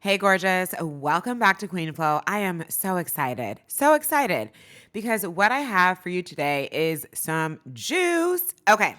Hey, gorgeous. Welcome back to Queen Flow. I am so excited. So excited because what I have for you today is some juice. Okay.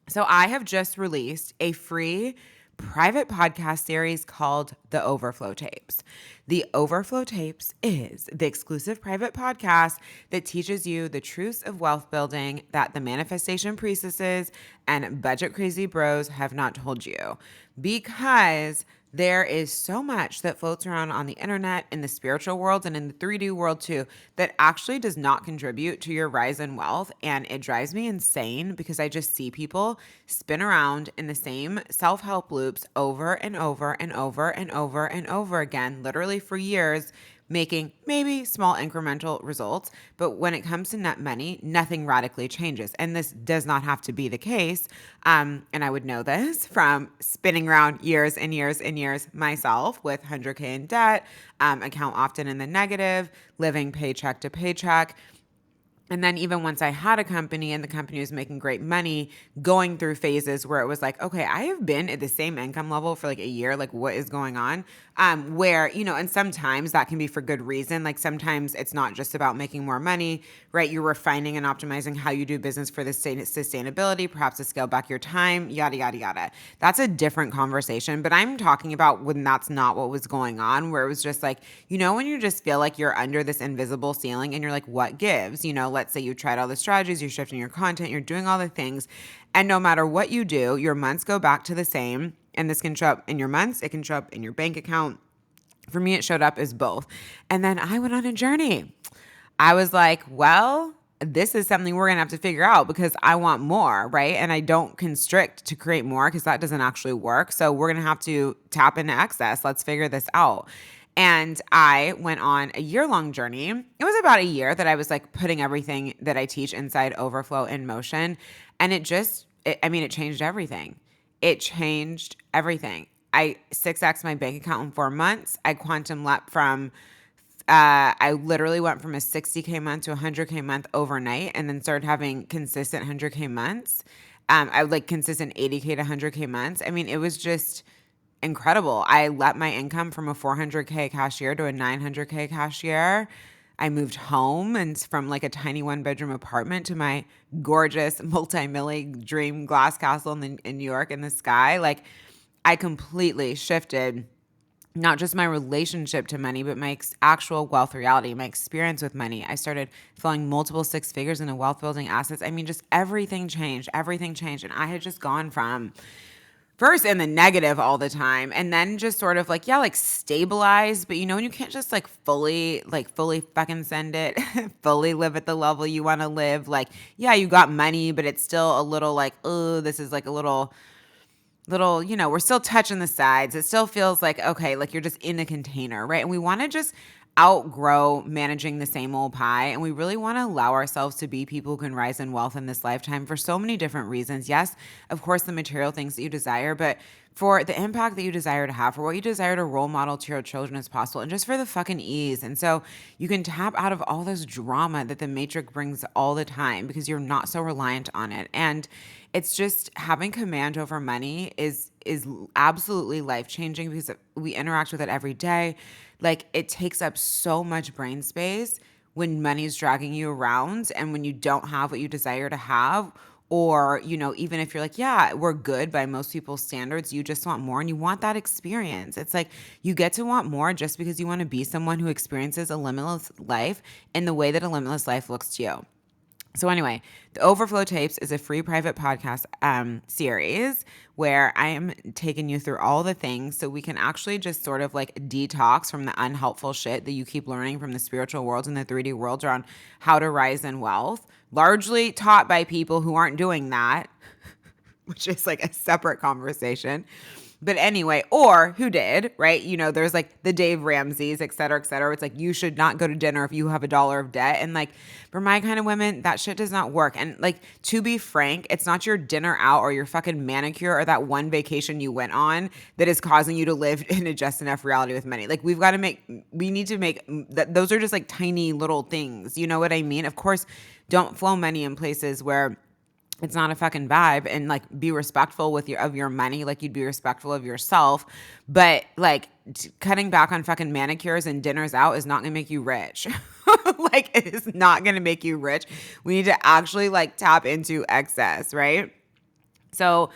So I have just released a free private podcast series called The Overflow Tapes. The Overflow Tapes is the exclusive private podcast that teaches you the truths of wealth building that the manifestation priestesses and budget crazy bros have not told you. Because there is so much that floats around on the internet, in the spiritual world, and in the 3D world too, that actually does not contribute to your rise in wealth. And it drives me insane because I just see people spin around in the same self help loops over and over and over and over and over again, literally for years, making maybe small incremental results. But when it comes to net money, nothing radically changes. And this does not have to be the case. And I would know this from spinning around years and years and years myself with 100K in debt, account often in the negative, living paycheck to paycheck. And then even once I had a company and the company was making great money, going through phases where it was like, okay, I have been at the same income level for like a year. Like, what is going on? Where, and sometimes that can be for good reason. Like sometimes it's not just about making more money, right? You're refining and optimizing how you do business for the sustainability, perhaps to scale back your time, yada, yada, yada. That's a different conversation. But I'm talking about when that's not what was going on, where it was just like, when you just feel like you're under this invisible ceiling and you're like, what gives? Let's say you tried all the strategies, you're shifting your content, you're doing all the things. And no matter what you do, your months go back to the same. And this can show up in your months, it can show up in your bank account. For me, it showed up as both. And then I went on a journey. I was like, well, this is something we're going to have to figure out because I want more, right? And I don't constrict to create more because that doesn't actually work. So we're going to have to tap into excess. Let's figure this out. And I went on a year-long journey. It was about a year that I was like putting everything that I teach inside Overflow in motion. And it changed everything. It changed everything. I 6X my bank account in 4 months. I quantum leapt from, I literally went from a 60K month to a 100K month overnight and then started having consistent 100K months. I like consistent 80K to 100K months. I mean, it was just incredible. I let my income from a 400K cashier to a 900K cashier. I moved home and from like a tiny 1-bedroom apartment to my gorgeous multi-million dream glass castle in New York in the sky. Like I completely shifted not just my relationship to money, but my actual wealth reality, my experience with money. I started flowing multiple 6 figures into wealth building assets. I mean, just everything changed. And I had just gone from first in the negative all the time and then just sort of like, stabilized. But when you can't just fully fucking send it, fully live at the level you want to live. Like, yeah, you got money, but it's still a little like, oh, this is like a little, we're still touching the sides. It still feels like, okay, like you're just in a container, right? And we want to just outgrow managing the same old pie. And we really want to allow ourselves to be people who can rise in wealth in this lifetime for so many different reasons. Yes, of course, the material things that you desire, but for the impact that you desire to have, for what you desire to role model to your children as possible, and just for the fucking ease. And so you can tap out of all this drama that the matrix brings all the time because you're not so reliant on it. And it's just having command over money is absolutely life-changing because we interact with it every day. Like it takes up so much brain space when money's dragging you around and when you don't have what you desire to have. Or, even if you're like, yeah, we're good by most people's standards, you just want more and you want that experience. It's like you get to want more just because you want to be someone who experiences a limitless life in the way that a limitless life looks to you. So anyway, the Overflow Tapes is a free private podcast series where I am taking you through all the things so we can actually just sort of like detox from the unhelpful shit that you keep learning from the spiritual world and the 3D world around how to rise in wealth, largely taught by people who aren't doing that, which is like a separate conversation. But anyway, or who did, right? There's like the Dave Ramseys, et cetera, et cetera. It's like you should not go to dinner if you have $1 of debt. And like for my kind of women, that shit does not work. And like to be frank, it's not your dinner out or your fucking manicure or that one vacation you went on that is causing you to live in a just enough reality with money. Like we need to make that. Those are just like tiny little things. You know what I mean? Of course, don't flow money in places where it's not a fucking vibe, and like be respectful with your money like you'd be respectful of yourself. But like cutting back on fucking manicures and dinners out is not gonna make you rich. Like it is not gonna make you rich. We need to actually like tap into excess, right? So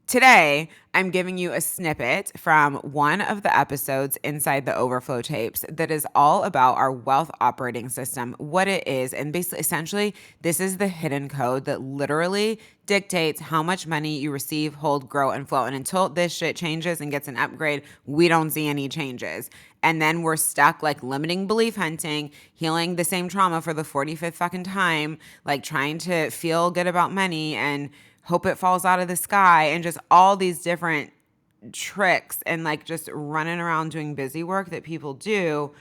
today, I'm giving you a snippet from one of the episodes inside the Overflow tapes that is all about our wealth operating system, what it is, and basically, essentially, this is the hidden code that literally dictates how much money you receive, hold, grow, and flow. And until this shit changes and gets an upgrade, we don't see any changes. And then we're stuck like limiting belief hunting, healing the same trauma for the 45th fucking time, like trying to feel good about money and hope it falls out of the sky, and just all these different tricks and like just running around doing busy work that people do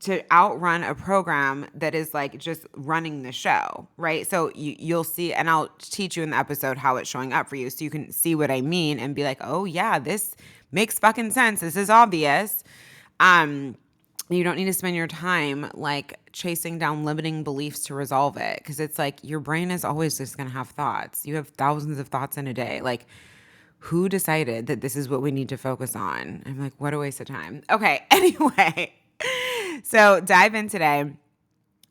to outrun a program that is like just running the show, right? So you'll see, and I'll teach you in the episode how it's showing up for you so you can see what I mean and be like, oh yeah, this makes fucking sense. This is obvious. You don't need to spend your time like chasing down limiting beliefs to resolve it, because it's like your brain is always just going to have thoughts. You have thousands of thoughts in a day. Like, who decided that this is what we need to focus on? I'm like, what a waste of time. Okay, anyway. So dive in today.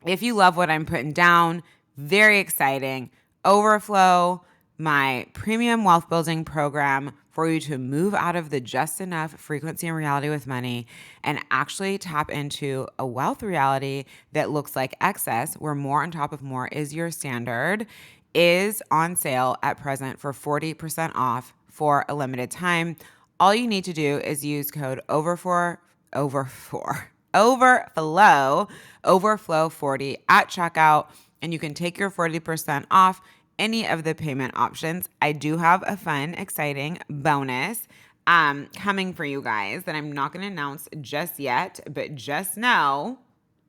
If you love what I'm putting down, very exciting. Overflow, my premium wealth building program for you to move out of the just enough frequency and reality with money and actually tap into a wealth reality that looks like excess, where more on top of more is your standard, is on sale at present for 40% off for a limited time. All you need to do is use code Overflow 40 at checkout, and you can take your 40% off any of the payment options. I do have a fun, exciting bonus coming for you guys that I'm not going to announce just yet, but just know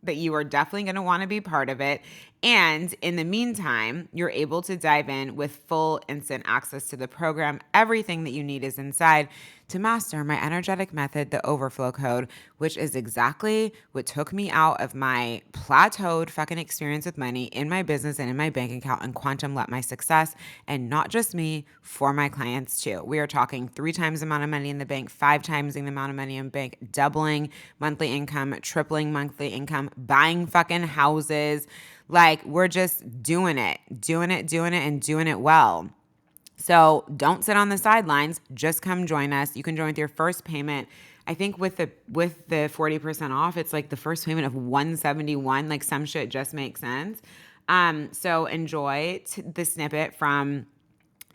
that you are definitely going to want to be part of it. And in the meantime, you're able to dive in with full instant access to the program. Everything that you need is inside to master my energetic method, the Overflow code, which is exactly what took me out of my plateaued fucking experience with money in my business and in my bank account, and quantum let my success, and not just me, for my clients too. We are talking 3 times the amount of money in the bank, 5 times the amount of money in bank, doubling monthly income, tripling monthly income, buying fucking houses. Like, we're just doing it, and doing it well. So don't sit on the sidelines. Just come join us. You can join with your first payment. I think with the 40% off, it's like the first payment of $171. Like, some shit just makes sense. So enjoy the snippet from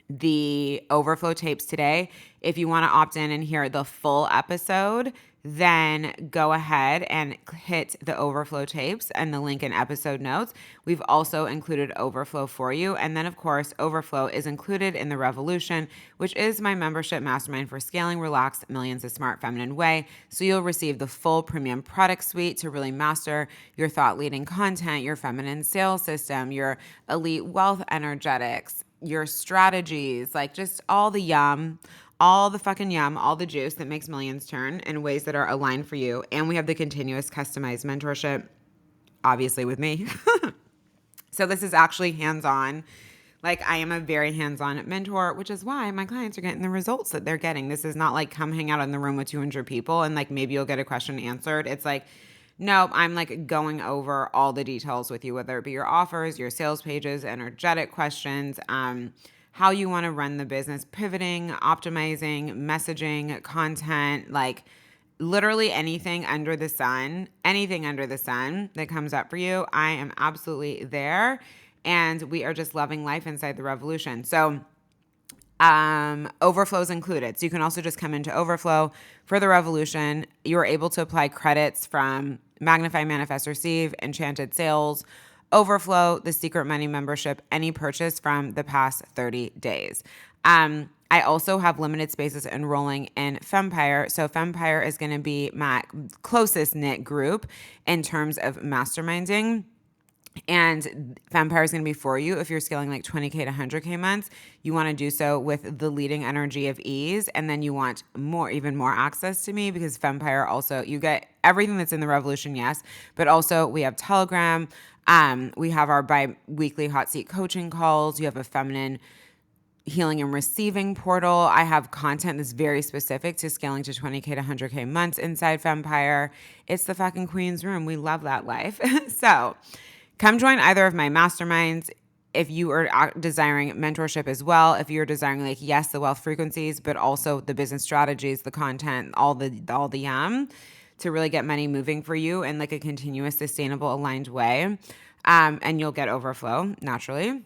the Overflow tapes today. If you want to opt in and hear the full episode, then go ahead and hit the Overflow tapes and the link in episode notes. We've also included Overflow for you. And then, of course, Overflow is included in the Revolution, which is my membership mastermind for scaling relaxed millions the smart feminine way. So you'll receive the full premium product suite to really master your thought leading content, your feminine sales system, your elite wealth energetics, your strategies, like just all the yum, all the fucking yum, all the juice that makes millions turn in ways that are aligned for you. And we have the continuous customized mentorship, obviously with me. So this is actually hands-on. Like, I am a very hands-on mentor, which is why my clients are getting the results that they're getting. This is not like come hang out in the room with 200 people and like maybe you'll get a question answered. It's like, no, I'm like going over all the details with you, whether it be your offers, your sales pages, energetic questions, how you want to run the business, pivoting, optimizing, messaging, content, like literally anything under the sun that comes up for you. I am absolutely there. And we are just loving life inside the Revolution. So Overflow is included. So you can also just come into Overflow for the Revolution. You're able to apply credits from Magnify, Manifest, Receive, Enchanted Sales, Overflow, the Secret Money membership, any purchase from the past 30 days. I also have limited spaces enrolling in Fempire. So Fempire is going to be my closest knit group in terms of masterminding. And Vampire is going to be for you if you're scaling like 20K to 100K months. You want to do so with the leading energy of ease. And then you want even more access to me, because Vampire also, you get everything that's in the Revolution, yes. But also we have Telegram. We have our bi-weekly hot seat coaching calls. You have a feminine healing and receiving portal. I have content that's very specific to scaling to 20K to 100K months inside Vampire. It's the fucking Queen's Room. We love that life. So come join either of my masterminds. If you are desiring mentorship as well, if you're desiring like, yes, the wealth frequencies, but also the business strategies, the content, all the to really get money moving for you in like a continuous, sustainable, aligned way. And you'll get overflow naturally.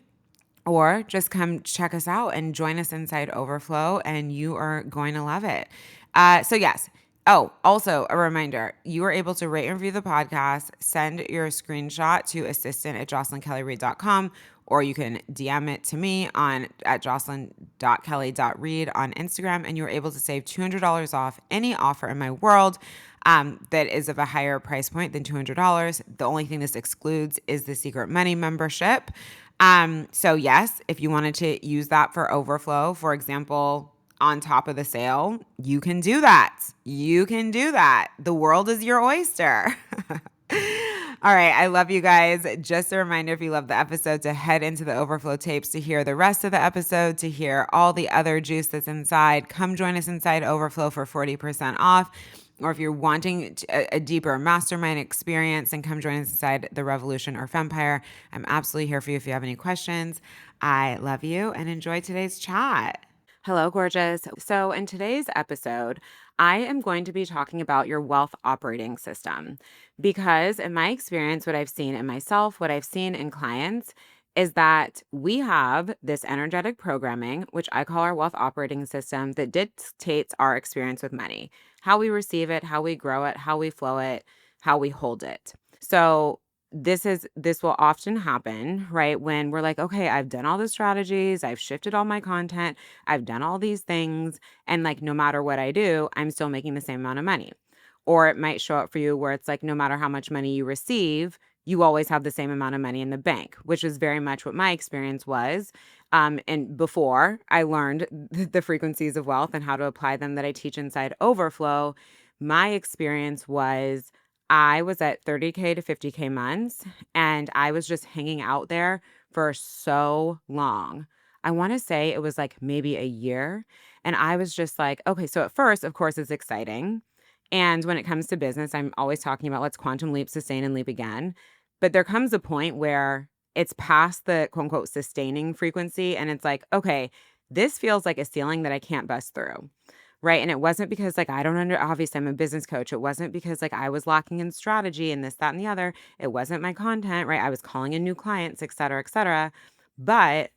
Or just come check us out and join us inside Overflow, and you are going to love it. So, yes. Oh, also a reminder, you are able to rate and review the podcast, send your screenshot to assistant@jocelynkellyreid.com, or you can DM it to me at jocelyn.kelly.reid on Instagram, and you're able to save $200 off any offer in my world that is of a higher price point than $200. The only thing this excludes is the Secret Money membership. So yes, if you wanted to use that for overflow, for example, on top of the sale, you can do that. You can do that. The world is your oyster. All right. I love you guys. Just a reminder, if you love the episode, to head into the Overflow Tapes to hear the rest of the episode, to hear all the other juice that's inside. Come join us inside Overflow for 40% off. Or if you're wanting a deeper mastermind experience, and come join us inside the Revolution or Vampire. I'm absolutely here for you if you have any questions. I love you and enjoy today's chat. Hello, gorgeous. So, in today's episode, I am going to be talking about your wealth operating system, because, in my experience, what I've seen in myself, what I've seen in clients, is that we have this energetic programming, which I call our wealth operating system, that dictates our experience with money, how we receive it, how we grow it, how we flow it, how we hold it. So, this will often happen, right? When we're like, okay, I've done all the strategies, I've shifted all my content, I've done all these things, and like no matter what I do, I'm still making the same amount of money. Or it might show up for you where it's like no matter how much money you receive, you always have the same amount of money in the bank, which is very much what my experience was. And before I learned the frequencies of wealth and how to apply them that I teach inside Overflow, my experience was I was at 30K to 50K months, and I was just hanging out there for so long. I want to say it was like maybe a year. And I was just like, okay, so at first, of course, it's exciting. And when it comes to business, I'm always talking about let's quantum leap, sustain, and leap again. But there comes a point where it's past the quote unquote sustaining frequency. And it's like, okay, this feels like a ceiling that I can't bust through. Right. And it wasn't because like obviously I'm a business coach. It wasn't because like I was lacking in strategy and this, that, and the other. It wasn't my content, right? I was calling in new clients, et cetera, et cetera. But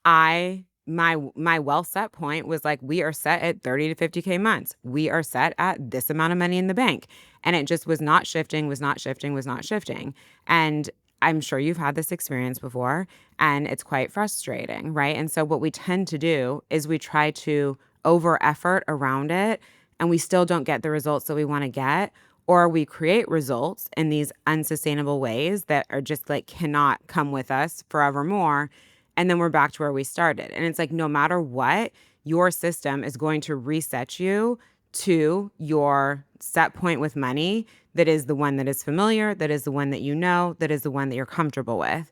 my well set point was like, we are set at 30 to 50K months. We are set at this amount of money in the bank. And it just was not shifting, was not shifting, was not shifting. And I'm sure you've had this experience before, and it's quite frustrating, right? And so what we tend to do is we try to over effort around it, and we still don't get the results that we want to get, or we create results in these unsustainable ways that are just like cannot come with us forevermore. And then we're back to where we started. And it's like, no matter what, your system is going to reset you to your set point with money that is the one that is familiar, that is the one that you know, that is the one that you're comfortable with.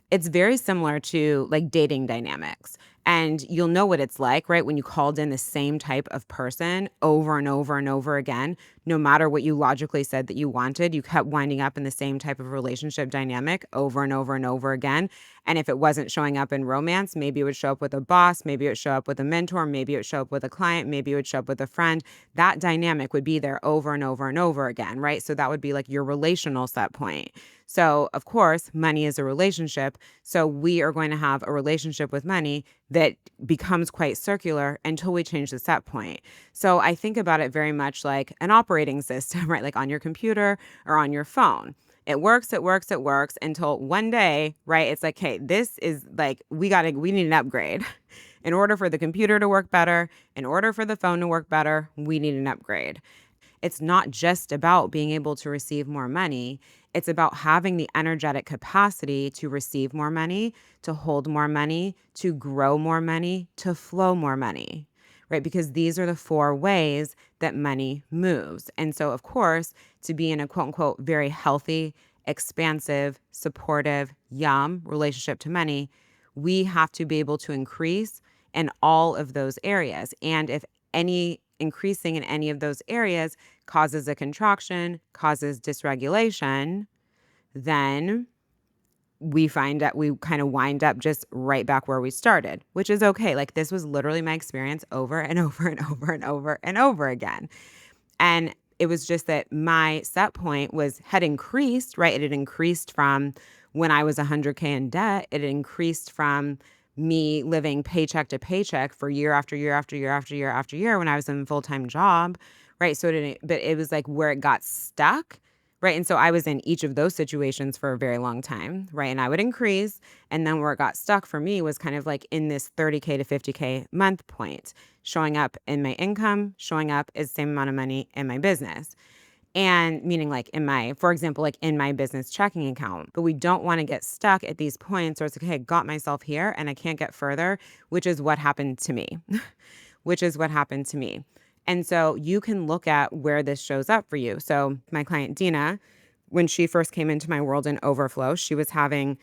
It's very similar to like dating dynamics. And you'll know what it's like, right? When you called in the same type of person over and over and over again, no matter what you logically said that you wanted, you kept winding up in the same type of relationship dynamic over and over and over again. And if it wasn't showing up in romance, maybe it would show up with a boss, maybe it would show up with a mentor, maybe it would show up with a client, maybe it would show up with a friend. That dynamic would be there over and over and over again, right? So that would be like your relational set point. So, of course, money is a relationship. So we are going to have a relationship with money that becomes quite circular until we change the set point. So I think about it very much like an operating system, right? Like on your computer or on your phone. It works, it works, it works until one day, right? It's like, hey, this is like, we need an upgrade. In order for the computer to work better, in order for the phone to work better, we need an upgrade. it's not just about being able to receive more money. It's about having the energetic capacity to receive more money, to hold more money, to grow more money, to flow more money, right? Because these are the four ways that money moves. And so, of course, to be in a quote unquote very healthy, expansive, supportive, yum relationship to money, we have to be able to increase in all of those areas. And if any increasing in any of those areas causes a contraction, causes dysregulation, then we find that we kind of wind up just right back where we started, which is okay. Like this was literally my experience over and over and over and over and over again. And it was just that my set point had increased, right? It had increased from when I was 100K in debt. It had increased from me living paycheck to paycheck for year after year after year after year after year when I was in a full-time job, right? So but it was like where it got stuck, right? And so I was in each of those situations for a very long time, right? And I would increase. And then where it got stuck for me was kind of like in this 30K to 50K month point, showing up in my income, showing up as the same amount of money in my business. And meaning like for example, like in my business checking account. But we don't want to get stuck at these points where it's like, okay, I got myself here and I can't get further, which is what happened to me, which is what happened to me. And so you can look at where this shows up for you. So my client Dina, when she first came into my world in Overflow, she was having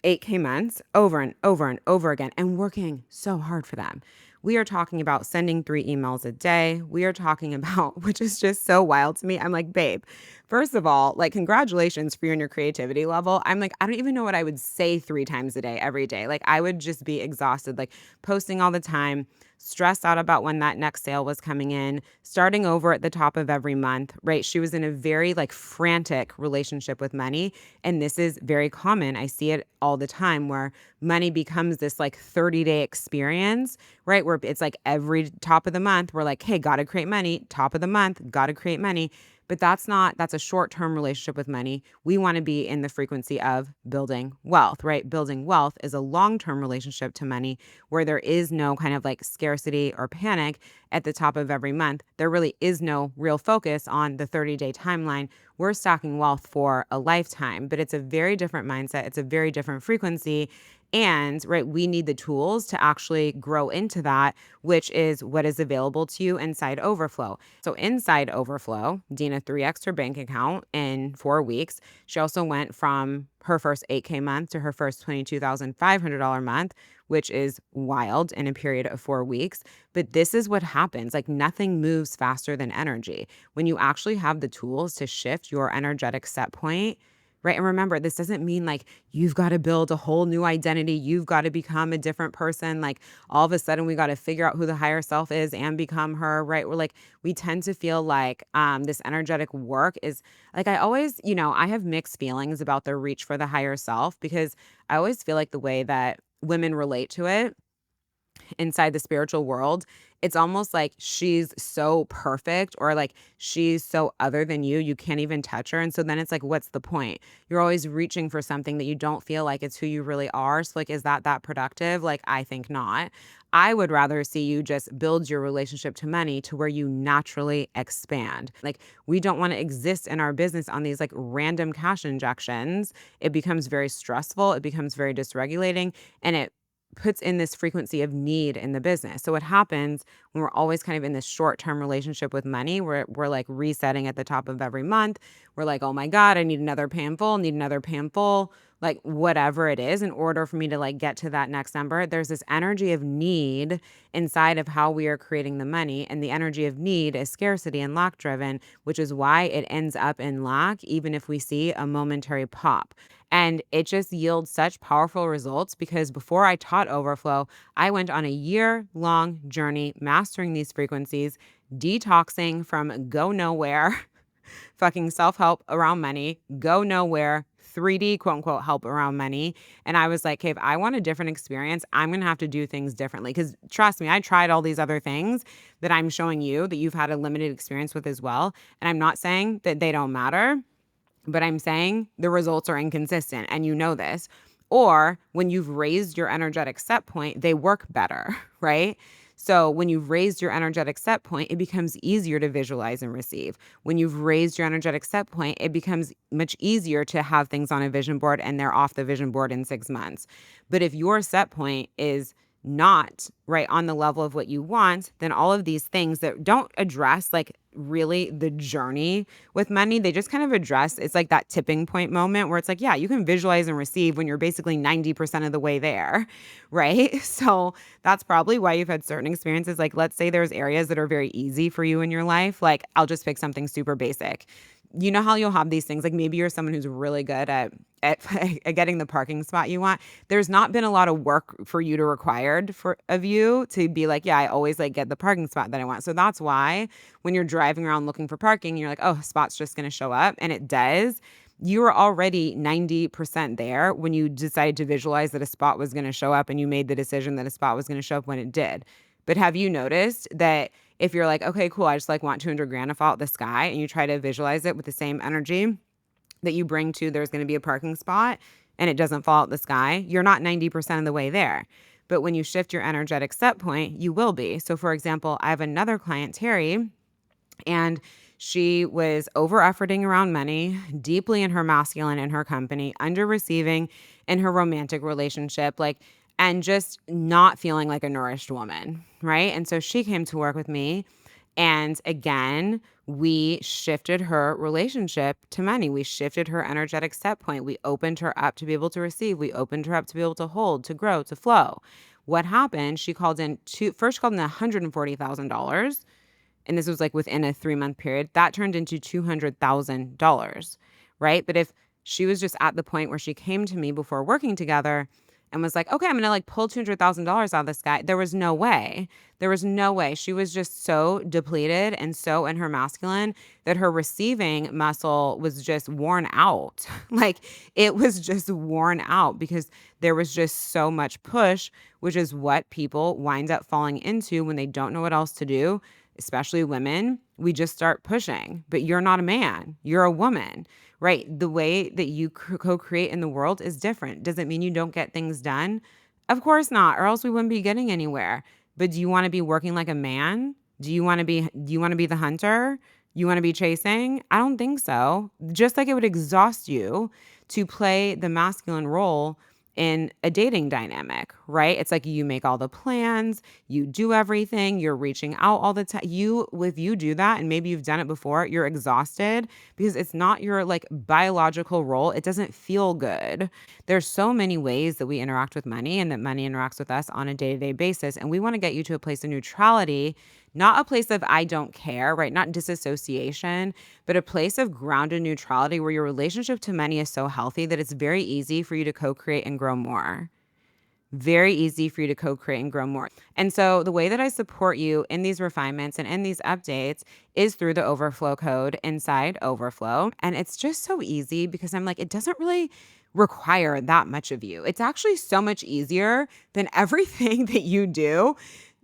8K months over and over and over again and working so hard for them. We are talking about sending 3 emails a day. We are talking about, which is just so wild to me. I'm like, babe, first of all, like, congratulations for you and your creativity level. I'm like, I don't even know what I would say 3 times a day, every day. Like, I would just be exhausted, like posting all the time, stressed out about when that next sale was coming in, starting over at the top of every month, right? She was in a very like frantic relationship with money. And this is very common. I see it all the time where money becomes this like 30-day experience, right? Where it's like every top of the month, we're like, hey, gotta create money. Top of the month, gotta create money. But that's a short-term relationship with money. We want to be in the frequency of building wealth, right? Building wealth is a long-term relationship to money where there is no kind of like scarcity or panic at the top of every month. There really is no real focus on the 30-day timeline. We're stacking wealth for a lifetime, but it's a very different mindset. It's a very different frequency. And right, we need the tools to actually grow into that, which is what is available to you inside Overflow. So inside Overflow, Dina 3x'd her bank account in 4 weeks. She also went from her first 8K month to her first $22,500 month, which is wild in a period of 4 weeks. But this is what happens. Like nothing moves faster than energy. When you actually have the tools to shift your energetic set point, right? And remember, this doesn't mean like you've got to build a whole new identity. You've got to become a different person. Like all of a sudden we got to figure out who the higher self is and become her, right? We tend to feel like this energetic work is like, I always, I have mixed feelings about the reach for the higher self because I always feel like the way that women relate to it inside the spiritual world, it's almost like she's so perfect or like she's so other than you, you can't even touch her. And so then it's like, what's the point? You're always reaching for something that you don't feel like it's who you really are. So like, is that productive? Like, I think not. I would rather see you just build your relationship to money to where you naturally expand. Like, we don't want to exist in our business on these like random cash injections. It becomes very stressful. It becomes very dysregulating, and it puts in this frequency of need in the business. So what happens when we're always kind of in this short-term relationship with money, where we're like resetting at the top of every month, we're like, oh my God, I need another pan full, need another pan full, like whatever it is in order for me to like get to that next number. There's this energy of need inside of how we are creating the money. And the energy of need is scarcity and lack driven, which is why it ends up in lack, even if we see a momentary pop. And it just yields such powerful results because before I taught Overflow, I went on a year-long journey mastering these frequencies, detoxing from go nowhere, fucking self-help around money, go nowhere, 3D quote unquote help around money. And I was like, okay, if I want a different experience, I'm going to have to do things differently. Because trust me, I tried all these other things that I'm showing you that you've had a limited experience with as well. And I'm not saying that they don't matter, but I'm saying the results are inconsistent, and you know this. Or when you've raised your energetic set point, they work better, right? So when you've raised your energetic set point, it becomes easier to visualize and receive. When you've raised your energetic set point, it becomes much easier to have things on a vision board and they're off the vision board in 6 months. But if your set point is not right on the level of what you want, then all of these things that don't address like really the journey with money, they just kind of address it's like that tipping point moment where it's like, yeah, you can visualize and receive when you're basically 90% of the way there, right? So that's probably why you've had certain experiences. Like, let's say there's areas that are very easy for you in your life. Like, I'll just pick something super basic. You know how you'll have these things, like maybe you're someone who's really good at at getting the parking spot you want. There's not been a lot of work for you to required for of you to be like, yeah, I always like get the parking spot that I want. So that's why when you're driving around looking for parking, you're like, oh, spot's just going to show up, and it does. You were already 90% there when you decided to visualize that a spot was going to show up and you made the decision that a spot was going to show up when it did. But have you noticed that if you're like, okay, cool, I just like want 200 grand to fall out the sky, and you try to visualize it with the same energy that you bring to there's going to be a parking spot and it doesn't fall out the sky, you're not 90% of the way there. But when you shift your energetic set point, you will be. So for example, I have another client, Terry, and she was over efforting around money, deeply in her masculine in her company, under receiving in her romantic relationship, like, and just not feeling like a nourished woman, right? And so she came to work with me. And again, we shifted her relationship to money. We shifted her energetic set point. We opened her up to be able to receive. We opened her up to be able to hold, to grow, to flow. What happened? She called in first called in $140,000, and this was like within a 3-month period, that turned into $200,000, right? But if she was just at the point where she came to me before working together and was like, okay, I'm going to like pull $200,000 out of this guy, there was no way. There was no way. She was just so depleted and so in her masculine that her receiving muscle was just worn out. Like it was just worn out because there was just so much push, which is what people wind up falling into when they don't know what else to do. Especially women, we just start pushing, but you're not a man, you're a woman, right? The way that you co-create in the world is different. Does it mean you don't get things done? Of course not, or else we wouldn't be getting anywhere. But do you want to be working like a man? Do you want to be the hunter? You want to be chasing? I don't think so. Just like it would exhaust you to play the masculine role in a dating dynamic, right? It's like you make all the plans, you do everything, you're reaching out all the time. If you do that, and maybe you've done it before, you're exhausted because it's not your like biological role. It doesn't feel good. There's so many ways that we interact with money and that money interacts with us on a day-to-day basis. And we want to get you to a place of neutrality, not a place of I don't care, right? Not disassociation, but a place of grounded neutrality where your relationship to money is so healthy that it's very easy for you to co-create and grow more. Very easy for you to co-create and grow more. And so the way that I support you in these refinements and in these updates is through the Overflow code inside Overflow. And it's just so easy because I'm like, it doesn't really require that much of you. It's actually so much easier than everything that you do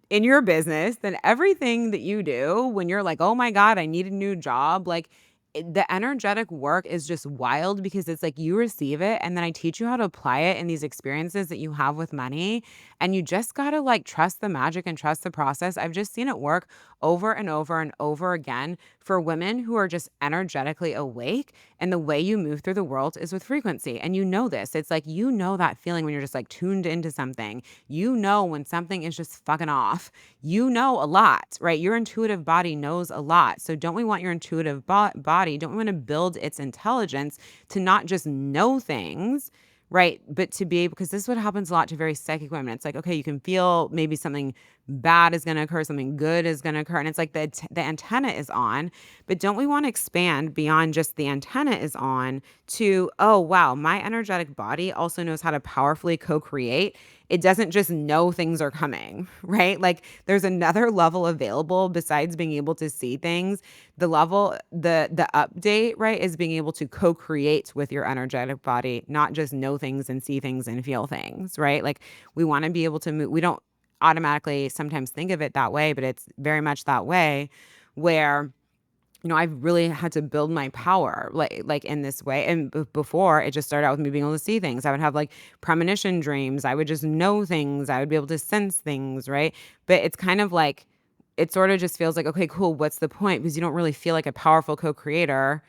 in your business, than everything that you do when you're like, oh my God, I need a new job. Like the energetic work is just wild because it's like you receive it and then I teach you how to apply it in these experiences that you have with money. And you just got to like trust the magic and trust the process. I've just seen it work over and over and over again for women who are just energetically awake. And the way you move through the world is with frequency. And you know this. It's like, you know that feeling when you're just like tuned into something. You know when something is just fucking off. You know a lot, right? Your intuitive body knows a lot. So don't we want your intuitive body, don't we want to build its intelligence to not just know things, right? But to be able, because this is what happens a lot to very psychic women. It's like, okay, you can feel maybe something bad is going to occur, something good is going to occur. And it's like the antenna is on, but don't we want to expand beyond just the antenna is on to, oh, wow, my energetic body also knows how to powerfully co-create. It doesn't just know things are coming, right? Like there's another level available besides being able to see things. The update, right, is being able to co-create with your energetic body, not just know things and see things and feel things, right? Like we want to be able to move. We don't automatically sometimes think of it that way, but it's very much that way where I've really had to build my power like in this way. And before, it just started out with me being able to see things. I would have like premonition dreams. I would just know things. I would be able to sense things, right? But it's kind of like it sort of just feels like, okay, cool, what's the point? Because you don't really feel like a powerful co-creator.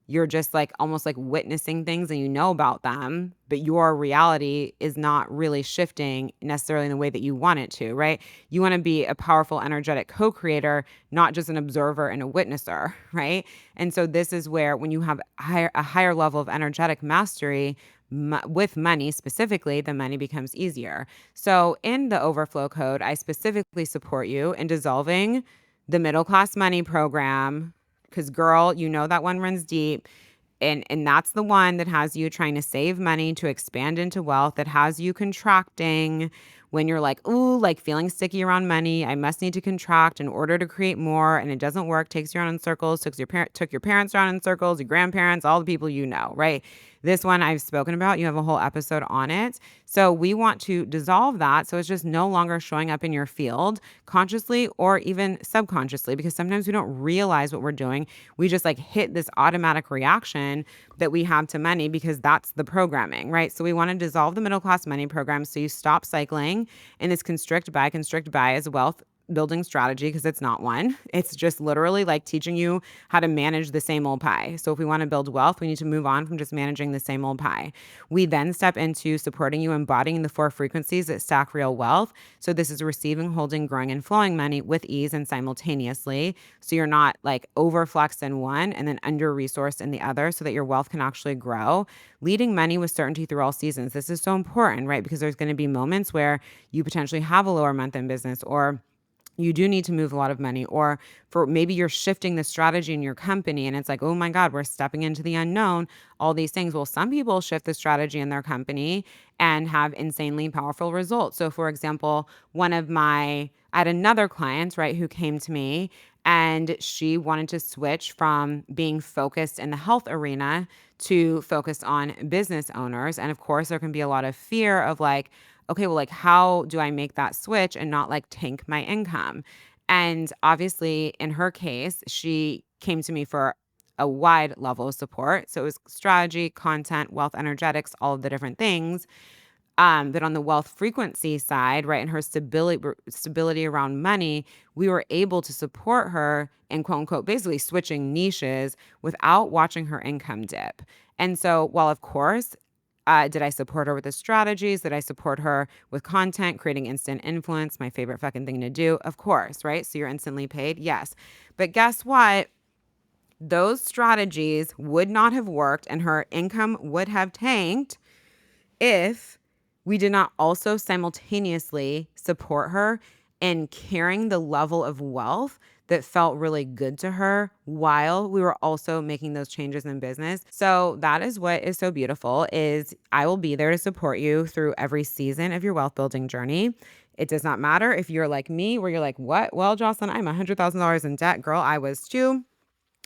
You're just like almost like witnessing things and you know about them, but your reality is not really shifting necessarily in the way that you want it to, right? You want to be a powerful, energetic co creator, not just an observer and a witnesser, right? And so, this is where when you have a higher level of energetic mastery, with money specifically, the money becomes easier. So, in the Overflow Code, I specifically support you in dissolving the middle class money program because, girl, you know that one runs deep. And that's the one that has you trying to save money to expand into wealth, that has you contracting when you're like, ooh, like feeling sticky around money. I must need to contract in order to create more. And it doesn't work, takes you around in circles, took your parents around in circles, your grandparents, all the people you know, right? This one I've spoken about. You have a whole episode on it. So we want to dissolve that. So it's just no longer showing up in your field consciously or even subconsciously, because sometimes we don't realize what we're doing. We just like hit this automatic reaction that we have to money because that's the programming, right? So we want to dissolve the middle class money program so you stop cycling in this constrict buy as wealth building strategy, because it's not one. It's just literally like teaching you how to manage the same old pie. So if we want to build wealth, we need to move on from just managing the same old pie. We then step into supporting you embodying the 4 frequencies that stack real wealth. So this is receiving, holding, growing, and flowing money with ease and simultaneously. So you're not like overflexed in one and then under resourced in the other, so that your wealth can actually grow. Leading money with certainty through all seasons. This is so important, right? Because there's going to be moments where you potentially have a lower month in business, or you do need to move a lot of money, or for maybe you're shifting the strategy in your company and it's like, oh my God, we're stepping into the unknown, all these things. Well, some people shift the strategy in their company and have insanely powerful results. So for example, I had another client, right, who came to me and she wanted to switch from being focused in the health arena to focus on business owners. And of course, there can be a lot of fear of like, okay, well, like, how do I make that switch and not like tank my income? And obviously, in her case, she came to me for a wide level of support. So it was strategy, content, wealth energetics, all of the different things. But on the wealth frequency side, right, and her stability around money, we were able to support her in quote unquote basically switching niches without watching her income dip. And so, while of course, did I support her with the strategies? Did I support her with content, creating instant influence? My favorite fucking thing to do, of course, right? So you're instantly paid, yes. But guess what? Those strategies would not have worked, and her income would have tanked if we did not also simultaneously support her in carrying the level of wealth that felt really good to her while we were also making those changes in business. So that is what is so beautiful, is I will be there to support you through every season of your wealth building journey. It does not matter if you're like me, where you're like, what? Well, Jocelyn, I'm $100,000 in debt. Girl, I was too.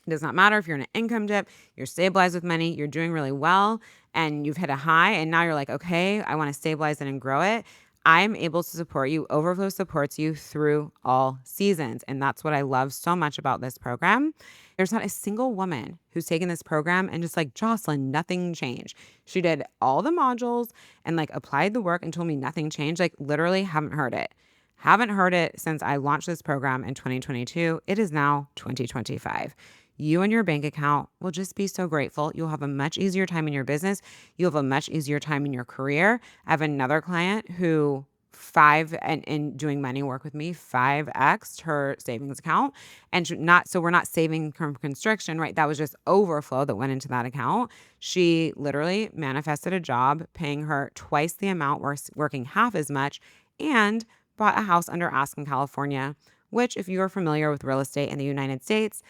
It does not matter if you're in an income dip, you're stabilized with money, you're doing really well, and you've hit a high, and now you're like, okay, I want to stabilize it and grow it. I'm able to support you. Overflow supports you through all seasons. And that's what I love so much about this program. There's not a single woman who's taken this program and just like, Jocelyn, nothing changed. She did all the modules and like applied the work and told me nothing changed. Like, literally haven't heard it. Haven't heard it since I launched this program in 2022. It is now 2025. You and your bank account will just be so grateful. You'll have a much easier time in your business. You'll have a much easier time in your career. I have another client who and in doing money work with me, 5x her savings account. And we're not saving from constriction, right? That was just overflow that went into that account. She literally manifested a job paying her twice the amount, working half as much, and bought a house under ask in California, which, if you are familiar with real estate in the United States,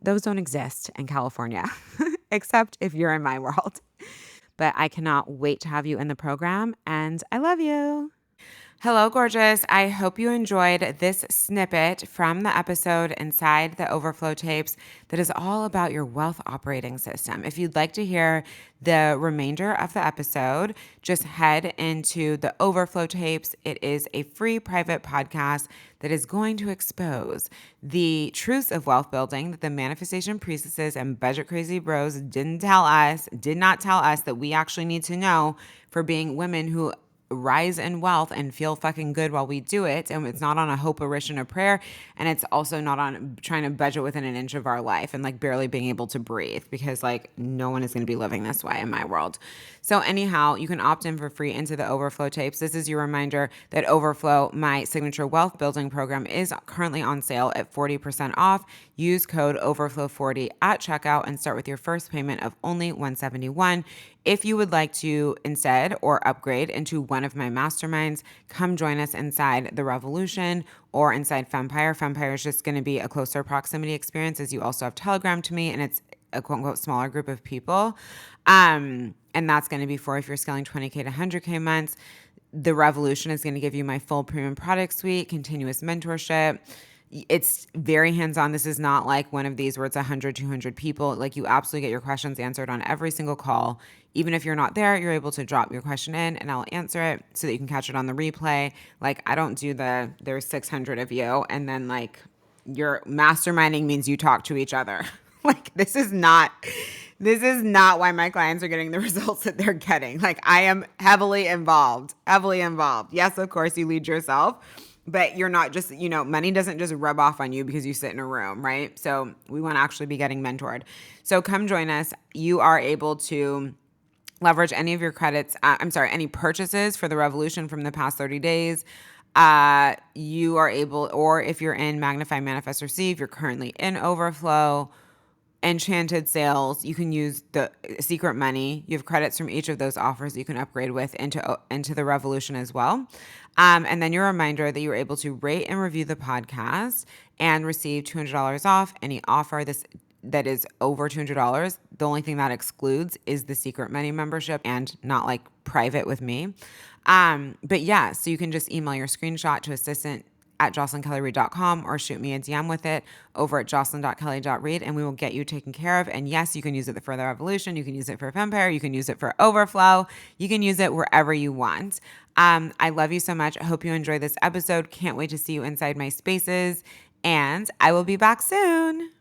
those don't exist in California, except if you're in my world. But I cannot wait to have you in the program, and I love you. Hello, gorgeous. I hope you enjoyed this snippet from the episode inside the Overflow Tapes that is all about your wealth operating system. If you'd like to hear the remainder of the episode, just head into the Overflow Tapes. It is a free private podcast that is going to expose the truths of wealth building that the manifestation priestesses and budget crazy bros did not tell us that we actually need to know for being women who rise in wealth and feel fucking good while we do it. And it's not on a hope, a wish, and a prayer. And it's also not on trying to budget within an inch of our life and like barely being able to breathe, because like no one is going to be living this way in my world. So anyhow, you can opt in for free into the Overflow Tapes. This is your reminder that Overflow, my signature wealth building program, is currently on sale at 40% off. Use code Overflow40 at checkout and start with your first payment of only $171. If you would like to instead or upgrade into one of my masterminds, come join us inside the Revolution or inside Fempire. Fempire is just going to be a closer proximity experience, as you also have Telegram to me, and it's a quote unquote smaller group of people. And that's going to be for if you're scaling 20K to 100K months. The Revolution is going to give you my full premium product suite, continuous mentorship. It's very hands-on. This is not like one of these where it's 100, 200 people. Like, you absolutely get your questions answered on every single call. Even if you're not there, you're able to drop your question in and I'll answer it so that you can catch it on the replay. Like, I don't do there's 600 of you and then like your masterminding means you talk to each other. Like, this is not why my clients are getting the results that they're getting. Like, I am heavily involved. Yes, of course, you lead yourself, but you're not just, money doesn't just rub off on you because you sit in a room, right? So we want to actually be getting mentored. So come join us. You are able to leverage any of your credits, any purchases for the Revolution from the past 30 days. You are able, or if you're in Magnify, Manifest, Receive, you're currently in Overflow, Enchanted Sales, you can use the Secret Money. You have credits from each of those offers you can upgrade with into the Revolution as well. And then your reminder that you're able to rate and review the podcast and receive $200 off any offer that is over $200. The only thing that excludes is the Secret Money membership and not like private with me. But yeah, so you can just email your screenshot to assistant@jocelynkellyreid.com or shoot me a DM with it over at jocelyn.kelly.reid and we will get you taken care of. And yes, you can use it for the Revolution. You can use it for Vampire. You can use it for Overflow. You can use it wherever you want. I love you so much. I hope you enjoy this episode. Can't wait to see you inside my spaces. And I will be back soon.